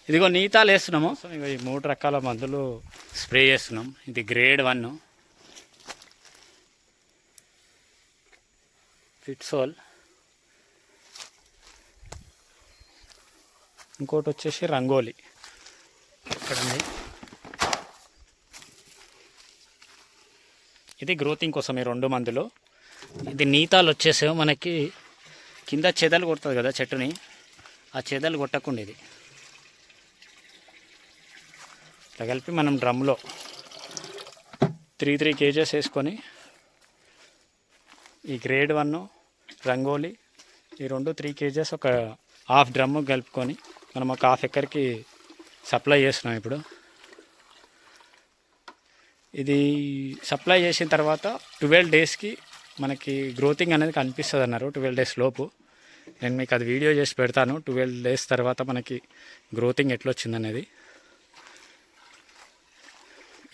ఇదిగో నీతాలు వేస్తున్నాము. ఇగో ఈ 3 రకాల మందులు స్ప్రే చేస్తున్నాం. ఇది గ్రేడ్ 1 ఫిట్సోల్, ఇంకోటి వచ్చేసి రంగోలి. ఇక్కడండి ఇది గ్రోతింగ్ కోసం ఈ 2 మందులు. ఇది నీతాలు వచ్చేసేమో మనకి కింద చెదలు కొడుతుంది కదా చెట్టుని, ఆ చెదలు కొట్టకుండా ఇది ఇట్లా కలిపి మనం డ్రమ్లో 3 కేజెస్ వేసుకొని ఈ గ్రేడ్ 1 రంగోలి ఈ 3 కేజెస్ ఒక హాఫ్ డ్రమ్ కలుపుకొని మనం ఒక హాఫ్ ఎకర్కి సప్లై చేస్తున్నాం. ఇప్పుడు ఇది సప్లై చేసిన తర్వాత 12 డేస్కి మనకి గ్రోతింగ్ అనేది కనిపిస్తుంది అన్నారు. 12 డేస్ లోపు నేను మీకు అది వీడియో చేసి పెడతాను. 12 డేస్ తర్వాత మనకి గ్రోతింగ్ ఎట్లా వచ్చిందనేది.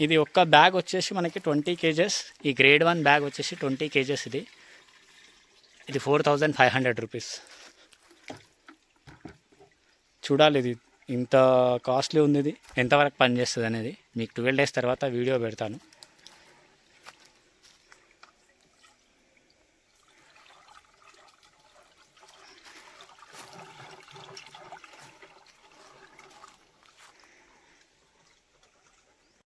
ఇది ఒక్క బ్యాగ్ వచ్చేసి మనకి 20 కేజెస్. ఈ గ్రేడ్ 1 బ్యాగ్ వచ్చేసి 20 కేజెస్. ఇది 4500 రూపీస్. చూడాలి ఇది ఇంత కాస్ట్లీ ఉంది, ఇది ఎంతవరకు పనిచేస్తుంది అనేది మీకు 12 డేస్ తర్వాత వీడియో పెడతాను.